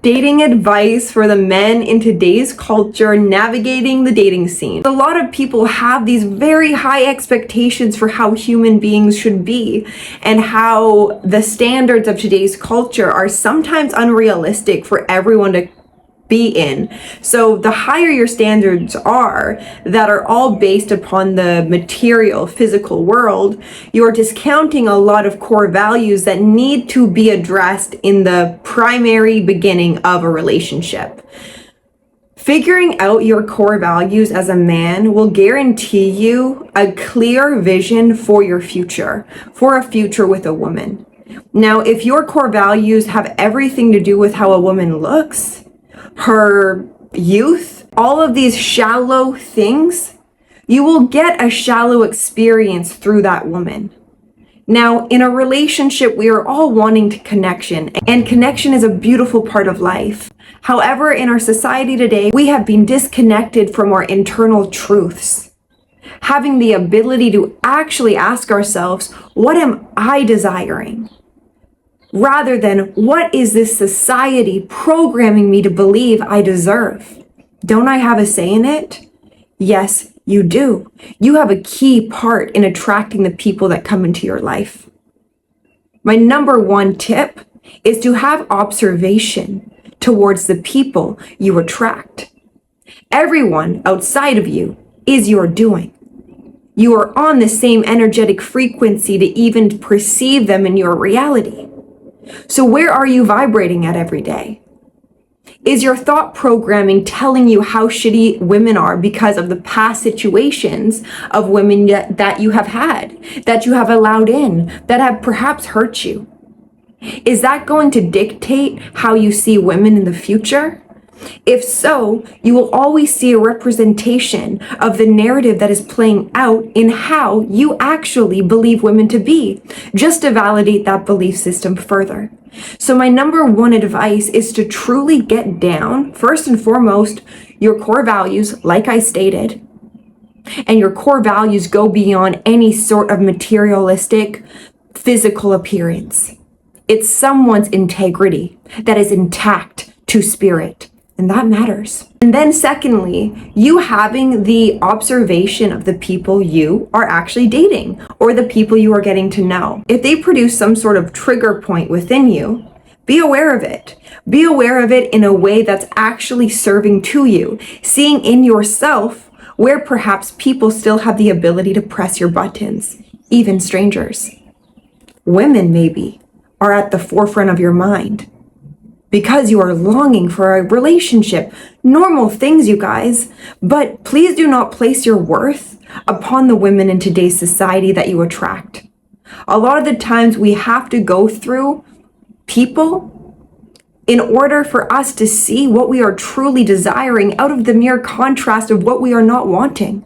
Dating advice for the men in today's culture navigating the dating scene. A lot of people have these very high expectations for how human beings should be, and how the standards of today's culture are sometimes unrealistic for everyone to be in. So the higher your standards are, that are all based upon the material, physical world, you're discounting a lot of core values that need to be addressed in the primary beginning of a relationship. Figuring out your core values as a man will guarantee you a clear vision for your future, for a future with a woman. Now, if your core values have everything to do with how a woman looks, her youth, all of these shallow things, you will get a shallow experience through that woman. Now, in a relationship, we are all wanting to connection, and connection is a beautiful part of life. However, in our society today, we have been disconnected from our internal truths. Having the ability to actually ask ourselves, what am I desiring? Rather than, what is this society programming me to believe I deserve? Don't I have a say in it? Yes, you do. You have a key part in attracting the people that come into your life. My number one tip is to have observation towards the people you attract. Everyone outside of you is your doing. You are on the same energetic frequency to even perceive them in your reality. So where are you vibrating at every day? Is your thought programming telling you how shitty women are because of the past situations of women that you have had, that you have allowed in, that have perhaps hurt you? Is that going to dictate how you see women in the future? If so, you will always see a representation of the narrative that is playing out in how you actually believe women to be, just to validate that belief system further. So my number one advice is to truly get down, first and foremost, your core values, like I stated, and your core values go beyond any sort of materialistic, physical appearance. It's someone's integrity that is intact to spirit. And that matters. And then secondly, you having the observation of the people you are actually dating, or the people you are getting to know. If they produce some sort of trigger point within you, be aware of it. Be aware of it in a way that's actually serving to you, seeing in yourself where perhaps people still have the ability to press your buttons, even strangers. Women maybe are at the forefront of your mind, because you are longing for a relationship. Normal things, you guys. But please do not place your worth upon the women in today's society that you attract. A lot of the times we have to go through people in order for us to see what we are truly desiring out of the mere contrast of what we are not wanting.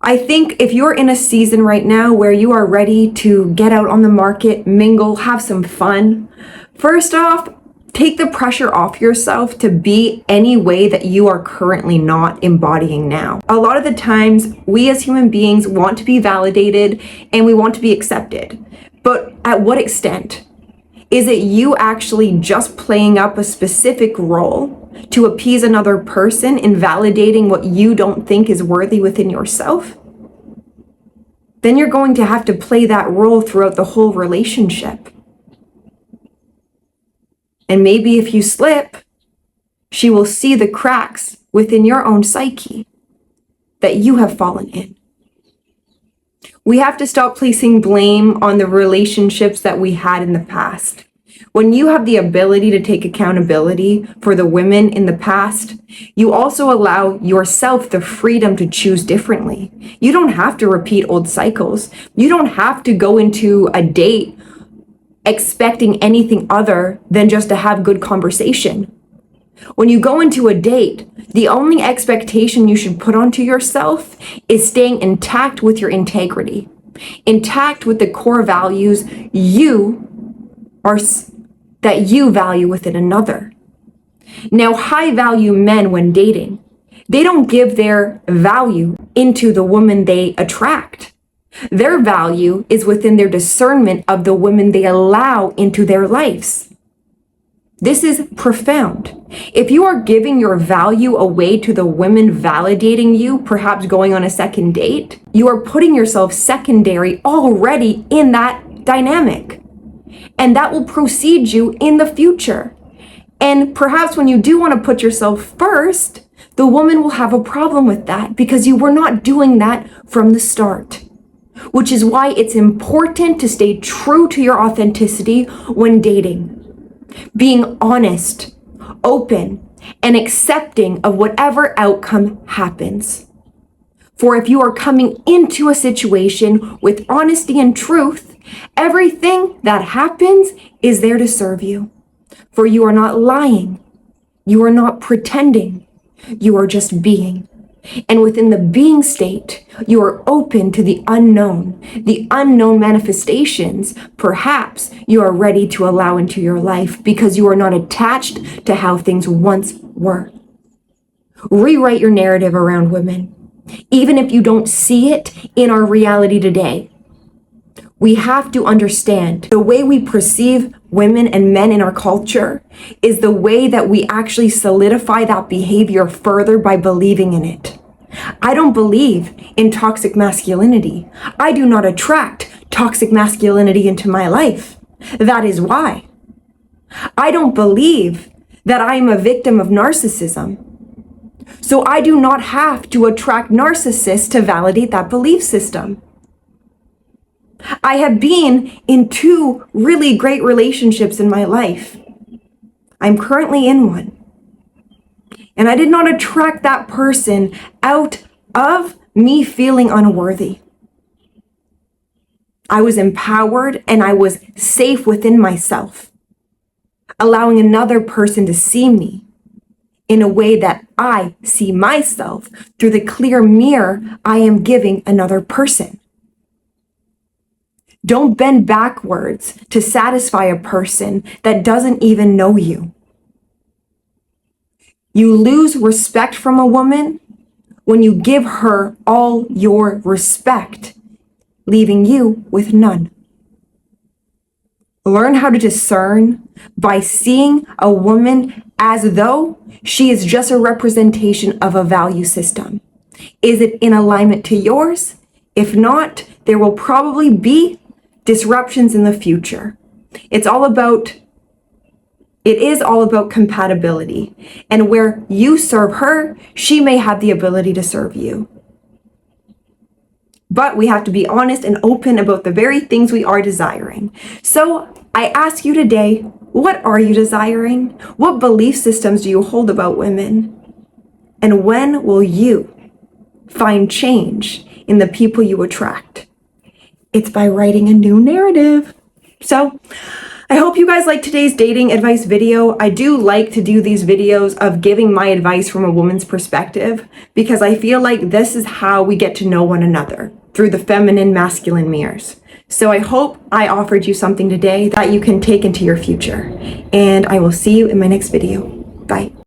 I think if you're in a season right now where you are ready to get out on the market, mingle, have some fun, first off, take the pressure off yourself to be any way that you are currently not embodying now. A lot of the times, we as human beings want to be validated and we want to be accepted. But at what extent? Is it you actually just playing up a specific role to appease another person and validating what you don't think is worthy within yourself? Then you're going to have to play that role throughout the whole relationship. And maybe if you slip, she will see the cracks within your own psyche that you have fallen in. We have to stop placing blame on the relationships that we had in the past. When you have the ability to take accountability for the women in the past, you also allow yourself the freedom to choose differently. You don't have to repeat old cycles. You don't have to go into a date expecting anything other than just to have good conversation. When you go into a date, the only expectation you should put onto yourself is staying intact with your integrity, intact with the core values that you value within another. Now, high value men when dating, they don't give their value into the woman they attract. Their value is within their discernment of the women they allow into their lives. This is profound. If you are giving your value away to the women validating you, perhaps going on a second date, you are putting yourself secondary already in that dynamic. And that will precede you in the future. And perhaps when you do want to put yourself first, the woman will have a problem with that because you were not doing that from the start. Which is why it's important to stay true to your authenticity when dating. Being honest, open, and accepting of whatever outcome happens. For if you are coming into a situation with honesty and truth, everything that happens is there to serve you. For you are not lying. You are not pretending. You are just being. And within the being state, you are open to the unknown manifestations. Perhaps you are ready to allow into your life because you are not attached to how things once were. Rewrite your narrative around women, even if you don't see it in our reality today. We have to understand the way we perceive women and men in our culture is the way that we actually solidify that behavior further by believing in it. I don't believe in toxic masculinity. I do not attract toxic masculinity into my life. That is why. I don't believe that I am a victim of narcissism. So I do not have to attract narcissists to validate that belief system. I have been in 2 really great relationships in my life. I'm currently in one. And I did not attract that person out of me feeling unworthy. I was empowered and I was safe within myself, allowing another person to see me in a way that I see myself through the clear mirror I am giving another person. Don't bend backwards to satisfy a person that doesn't even know you. You lose respect from a woman when you give her all your respect, leaving you with none. Learn how to discern by seeing a woman as though she is just a representation of a value system. Is it in alignment to yours? If not, there will probably be disruptions in the future. It is all about compatibility. And where you serve her, she may have the ability to serve you. But we have to be honest and open about the very things we are desiring. So I ask you today, what are you desiring? What belief systems do you hold about women? And when will you find change in the people you attract? It's by writing a new narrative. So I hope you guys like today's dating advice video. I do like to do these videos of giving my advice from a woman's perspective because I feel like this is how we get to know one another, through the feminine masculine mirrors. So I hope I offered you something today that you can take into your future. And I will see you in my next video. Bye.